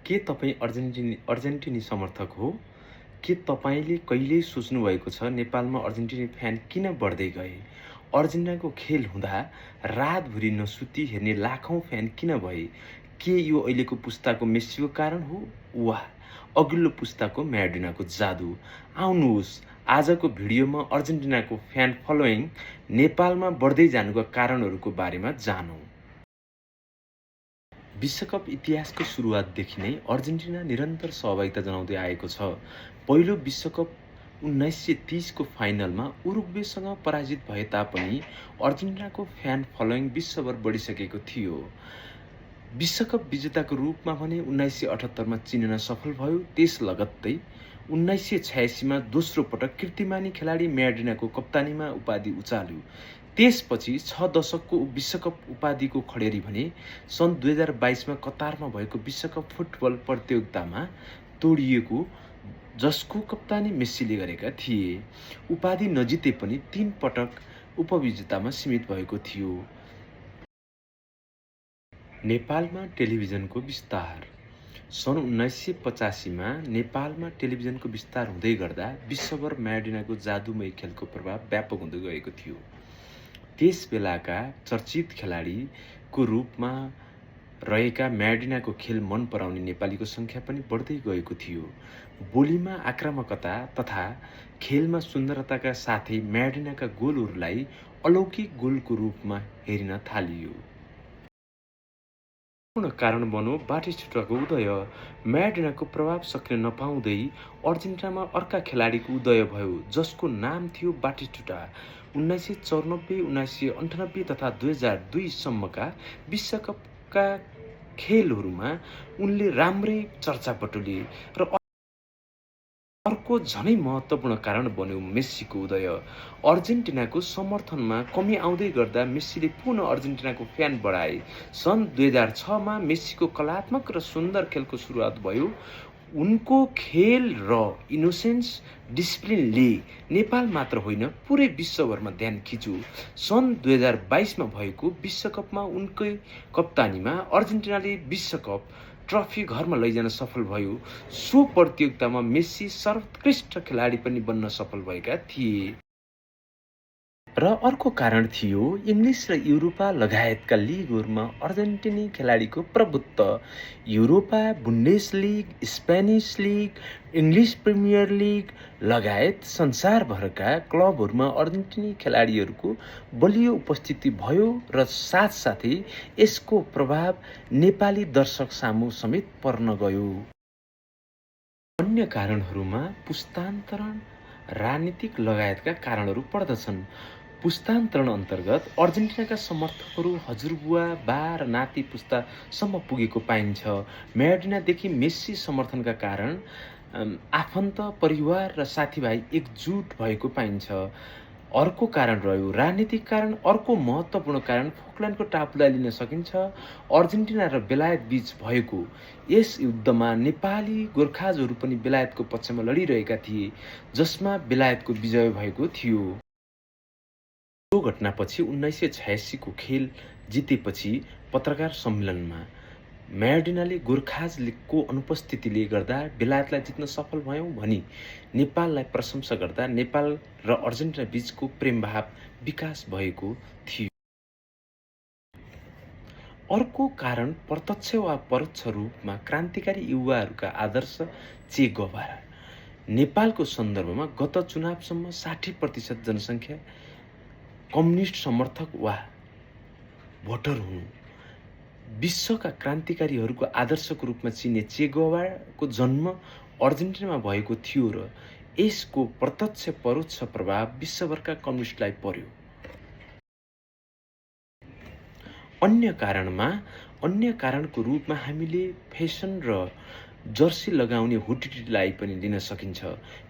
के तपाईँ अर्जेन्टिनी समर्थक हो? के तपाईँले कहिल्यै सोच्नुभएको छ नेपालमा अर्जेन्टिनी फ्यान किन बढ्दै गए? अर्जेन्टिनाको खेल हुँदा रातभरि नसुती हेर्ने लाखौँ फ्यान किन भए? के यो अहिलेको पुस्ताको मेस्सीको कारण हो? वा अघिल्लो पुस्ताको म्याराडोनाको जादु? आउनुहोस् आजको भिडियोमा अर्जेन्टिनाको फ्यान फलोइङ नेपालमा बढ्दै जानुका कारणहरूको बारेमा जानौँ। विश्वकप इतिहासको सुरुवातदेखि नै अर्जेन्टिना निरन्तर सहभागिता जनाउँदै आएको छ। पहिलो विश्वकप 1930 को फाइनलमा उरुग्वेसँग पराजित भए तापनि अर्जेन्टिनाको फ्यान फलोइङ विश्वभर बढिसकेको थियो। विश्वकप विजेताको रूपमा भने 1978 मा चिनिन सफल भयो। त्यस लगत्तै 1986 मा दोस्रो पटक कीर्तिमानी खेलाडी म्याराडोनाको कप्तानीमा उपाधि उचाल्यो। त्यसपछि 6 दशकको विश्वकप उपाधिको खडेरी भने सन् 2022 मा कतारमा भएको विश्वकप फुटबल प्रतियोगितामा तोडिएको, जसको कप्तानी मेस्सीले गरेका थिए। उपाधि नजिते पनि 3 पटक उपविजेतामा सीमित भएको थियो। नेपालमा टेलिभिजनको विस्तार। सन् 1985 मा नेपालमा टेलिभिजनको विस्तार हुँदै गर्दा विश्वभर म्याराडोनाको जादुमय खेलको प्रभाव व्यापक हुँदै गएको थियो। त्यस बेलाका चर्चित खेलाडीको रूपमा रहेका म्याराडोनाको खेल मन पराउने नेपालीको सङ्ख्या पनि बढ्दै गएको थियो। बोलीमा आक्रामकता तथा खेलमा सुन्दरताका साथै म्याराडोनाका गोलहरूलाई अलौकिक गोलको रूपमा हेरिन थालियो। पूर्ण कारण बन्यो बाटिस्टुटाको उदय। म्याराडोनाको प्रभाव सकिन नपाउँदै अर्जेन्टिनामा अर्का खेलाडीको उदय भयो, जसको नाम थियो बाटिस्टुटा। 1994, 1998 तथा 2002 सम्मका विश्वकपका खेलहरूमा उनले राम्रै चर्चा बटुले र अर्को झनै महत्त्वपूर्ण कारण बन्यो मेस्सीको उदय। अर्जेन्टिनाको समर्थनमा कमी आउँदै गर्दा मेस्सीले पुनः अर्जेन्टिनाको फ्यान बढाए। सन् 2006 मा मेस्सीको कलात्मक र सुन्दर खेलको सुरुवात भयो। उनको खेल र इनोसेन्स डिसिप्लिनले नेपाल मात्र होइन पुरै विश्वभरमा ध्यान खिच्यो। सन् 2022 मा भएको विश्वकपमा उनकै कप्तानीमा अर्जेन्टिनाले विश्वकप ट्रफी घरमा लैजान सफल भयो। सो प्रतियोगितामा मेस्सी सर्वोत्कृष्ट खेलाडी पनि बन्न सफल भएका थिए। र अर्को कारण थियो इङ्ग्लिस र युरोपा लगायतका लिगहरूमा अर्जेन्टिनी खेलाडीको प्रभुत्व। युरोपा Bundesliga, Spanish league, English Premier League लगायत संसारभरका क्लबहरूमा अर्जेन्टिनी खेलाडीहरूको बलियो उपस्थिति भयो र साथसाथै यसको प्रभाव नेपाली दर्शक सामु समेत पर्न गयो। अन्य कारणहरूमा पुस्तान्तरण, राजनीतिक लगायतका कारणहरू पर्दछन्। पुस्तान्तरण अन्तर्गत अर्जेन्टिनाका समर्थकहरू हजुरबुवा, बा र नाति पुस्तासम्म पुगेको पाइन्छ। म्याराडोनादेखि मेस्सी समर्थनका कारण आफन्त, परिवार र साथीभाइ एकजुट भएको पाइन्छ। अर्को कारण रह्यो राजनीतिक कारण। अर्को महत्त्वपूर्ण कारण फोकल्यान्डको टापुलाई लिन सकिन्छ। अर्जेन्टिना र बेलायत बीच भएको यस युद्धमा नेपाली गोर्खाजहरू पनि बेलायतको पक्षमा लडिरहेका थिए, जसमा बेलायतको विजय भएको थियो। यो घटनापछि 1986 को खेल जितेपछि पत्रकार सम्मेलनमा म्याराडोनाले गोर्खाजको अनुपस्थितिले गर्दा बेलायतलाई जित्न सफल भयौँ भनी नेपाललाई प्रशंसा गर्दा नेपाल र अर्जेन्टिना बीचको प्रेमभाव विकास भएको थियो। अर्को कारण प्रत्यक्ष वा परोक्ष रूपमा क्रान्तिकारी युवाहरूका आदर्श चे गवारा। नेपालको सन्दर्भमा गत चुनावसम्म 60% जनसङ्ख्या कम्युनिस्ट समर्थक वा भोटर हुनु। विश्वका क्रान्तिकारीहरूको आदर्शको रूपमा चिनिने चे गवाराको जन्म अर्जेन्टिनामा भएको थियो र यसको प्रत्यक्ष परोक्ष प्रभाव विश्वभरका कम्युनिस्टलाई पर्यो। अन्य कारणको रूपमा हामीले फेसन र जर्सी लगाउने हुटिटीलाई पनि लिन सकिन्छ।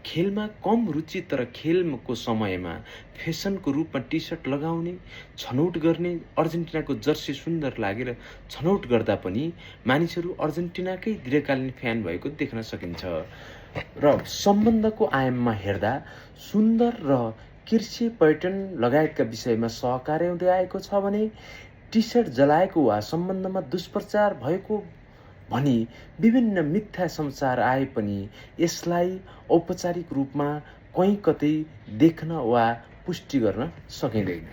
खेलमा कम रुचि तर खेलको समयमा फेसनको रूपमा टी सर्ट लगाउने, छनौट गर्ने, अर्जेन्टिनाको जर्सी सुन्दर लागेर छनौट गर्दा पनि मानिसहरू अर्जेन्टिनाकै दीर्घकालीन फ्यान भएको देख्न सकिन्छ। र सम्बन्धको आयाममा हेर्दा सुन्दर र कृषि पर्यटन लगायतका विषयमा सहकार्य हुँदै आएको छ भने टी सर्ट जलाएको वा सम्बन्धमा दुष्प्रचार भएको भनी विभिन्न मिथ्या समाचार आए पनि यसलाई औपचारिक रूपमा कहीँ कतै देख्न वा पुष्टि गर्न सकिँदैन।